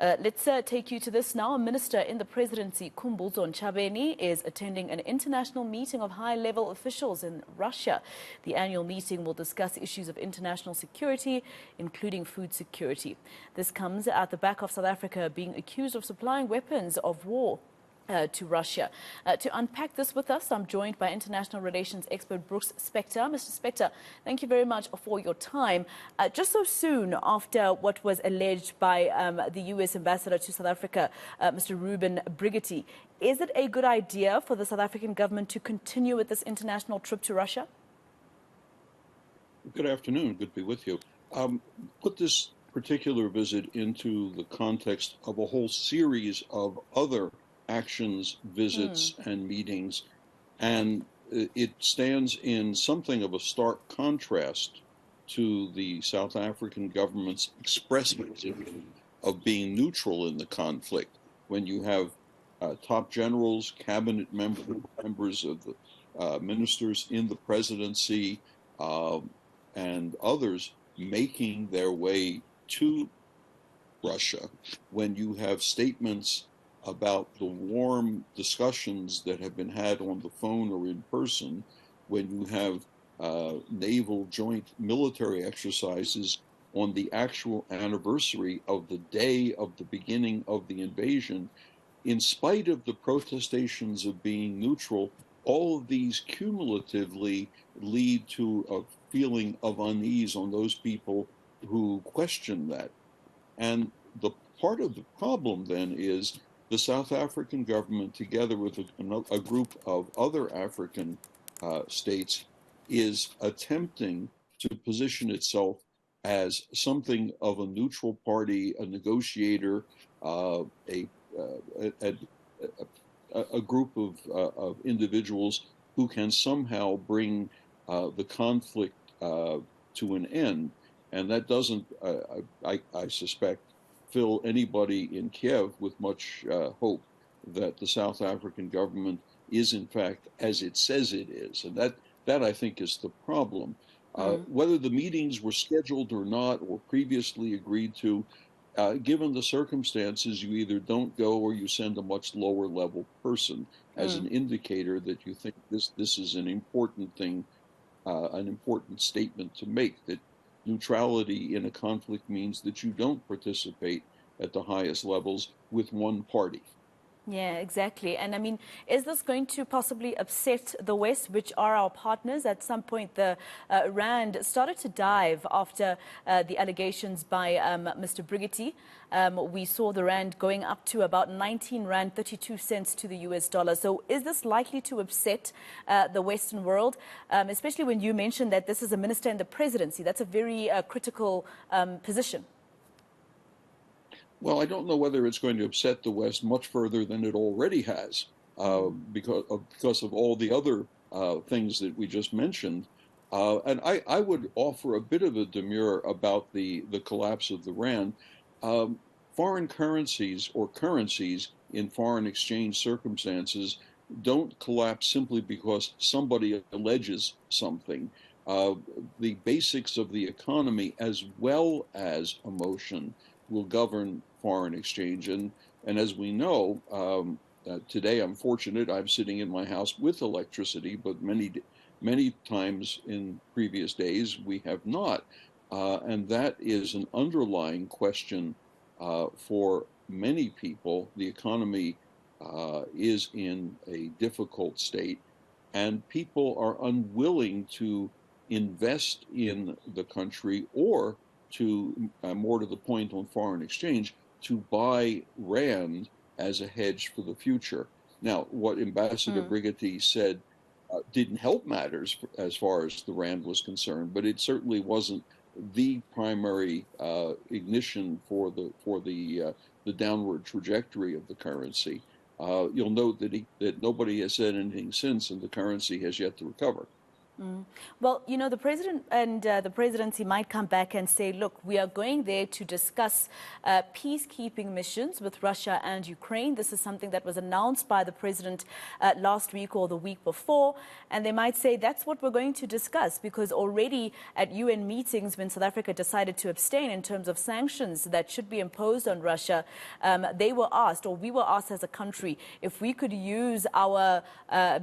Let's take you to this now. A minister in the presidency, Ntshavheni, is attending an international meeting of high-level officials in Russia. The annual meeting will discuss issues of international security, including food security. This comes at the back of South Africa being accused of supplying weapons of war to Russia. To unpack this with us, I'm joined by international relations expert Brooks Spector. Mr. Spector, thank you very much for your time. Just so soon after what was alleged by the U.S. ambassador to South Africa, Mr. Ruben Brigety, is it a good idea for the South African government to continue with this international trip to Russia? Good afternoon. Good to be with you. Put this particular visit into the context of a whole series of other actions, visits, and meetings, and it stands in something of a stark contrast to the South African government's expressment of being neutral in the conflict. When you have top generals, cabinet members of the ministers in the presidency, and others making their way to Russia, when you have statements about the warm discussions that have been had on the phone or in person, when you have naval joint military exercises on the actual anniversary of the day of the beginning of the invasion, in spite of the protestations of being neutral, all of these cumulatively lead to a feeling of unease on those people who question that. And the part of the problem then is the South African government, together with a group of other African states, is attempting to position itself as something of a neutral party, a negotiator, a group of individuals who can somehow bring the conflict to an end. And that doesn't, I suspect, fill anybody in Kiev with much hope that the South African government is, in fact, as it says it is. And that I think, is the problem. Whether the meetings were scheduled or not, or previously agreed to, given the circumstances, you either don't go or you send a much lower level person as an indicator that you think this is an important thing, an important statement to make, that neutrality in a conflict means that you don't participate at the highest levels with one party. Yeah, exactly. And I mean, is this going to possibly upset the West, which are our partners? At some point, the Rand started to dive after the allegations by Mr. Brigety. We saw the Rand going up to about 19 Rand 32 cents to the US dollar. So is this likely to upset the Western world, especially when you mentioned that this is a minister in the presidency? That's a very critical position. Well, I don't know whether it's going to upset the West much further than it already has, because of all the other things that we just mentioned. And I would offer a bit of a demur about the collapse of the Rand. Foreign currencies, or currencies in foreign exchange circumstances, don't collapse simply because somebody alleges something. The basics of the economy, as well as emotion, will govern foreign exchange. And as we know, today I'm fortunate, I'm sitting in my house with electricity, but many times in previous days we have not. And that is an underlying question for many people. The economy is in a difficult state, and people are unwilling to invest in the country, or to, more to the point on foreign exchange, to buy Rand as a hedge for the future. Now, what Ambassador Brigety said didn't help matters as far as the Rand was concerned, but it certainly wasn't the primary ignition for the downward trajectory of the currency. You'll note that nobody has said anything since, and the currency has yet to recover. Well, you know, the president and the presidency might come back and say, look, we are going there to discuss peacekeeping missions with Russia and Ukraine. This is something that was announced by the president last week or the week before. And they might say that's what we're going to discuss, because already at UN meetings, when South Africa decided to abstain in terms of sanctions that should be imposed on Russia, they were asked, or we were asked as a country, if we could use our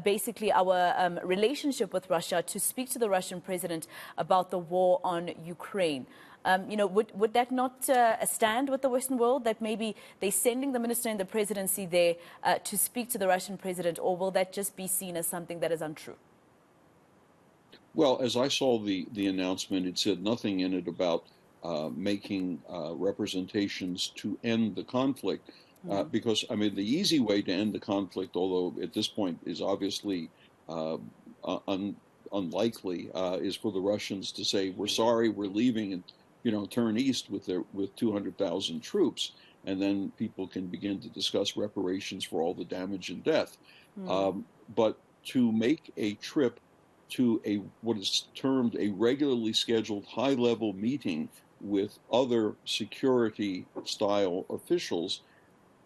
basically our relationship with Russia to speak to the Russian president about the war on Ukraine. You know, would that not stand with the Western world, that maybe they're sending the minister and the presidency there to speak to the Russian president, or will that just be seen as something that is untrue? Well, as I saw the announcement, it said nothing in it about making representations to end the conflict, because, I mean, the easy way to end the conflict, although at this point is obviously uh, unlikely, is for the Russians to say, "We're sorry, we're leaving," and turn east with 200,000 troops, and then people can begin to discuss reparations for all the damage and death. But to make a trip to a what is termed a regularly scheduled high-level meeting with other security style officials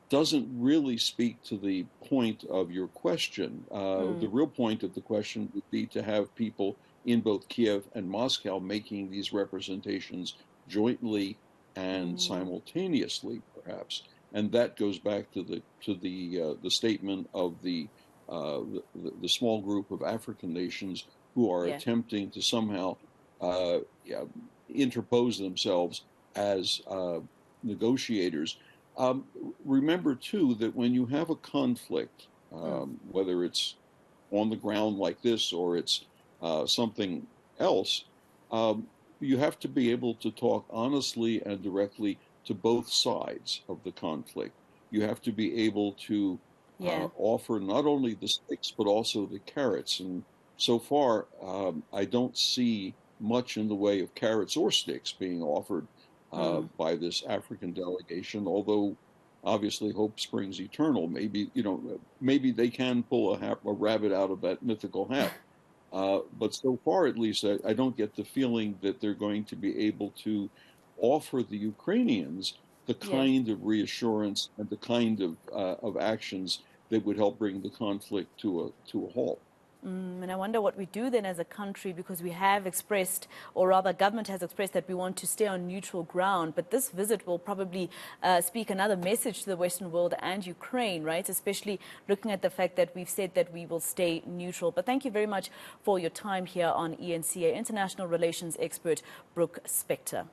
doesn't really speak to the point of your question. The real point of the question would be to have people in both Kiev and Moscow making these representations jointly and simultaneously, perhaps. And that goes back to the statement of the small group of African nations who are Yeah. attempting to somehow yeah, interpose themselves as negotiators. Um, Remember, too, that when you have a conflict, whether it's on the ground like this or it's something else, you have to be able to talk honestly and directly to both sides of the conflict. You have to be able to Yeah. offer not only the sticks but also the carrots. And so far, I don't see much in the way of carrots or sticks being offered by this African delegation, although obviously hope springs eternal. Maybe, maybe they can pull a rabbit out of that mythical hat. But so far, at least, I don't get the feeling that they're going to be able to offer the Ukrainians the Yeah. kind of reassurance and the kind of actions that would help bring the conflict to a halt. And I wonder what we do then as a country, because we have expressed, or rather government has expressed, that we want to stay on neutral ground. But this visit will probably speak another message to the Western world and Ukraine, right? Especially looking at the fact that we've said that we will stay neutral. But thank you very much for your time here on eNCA. International Relations expert Brooke Spector.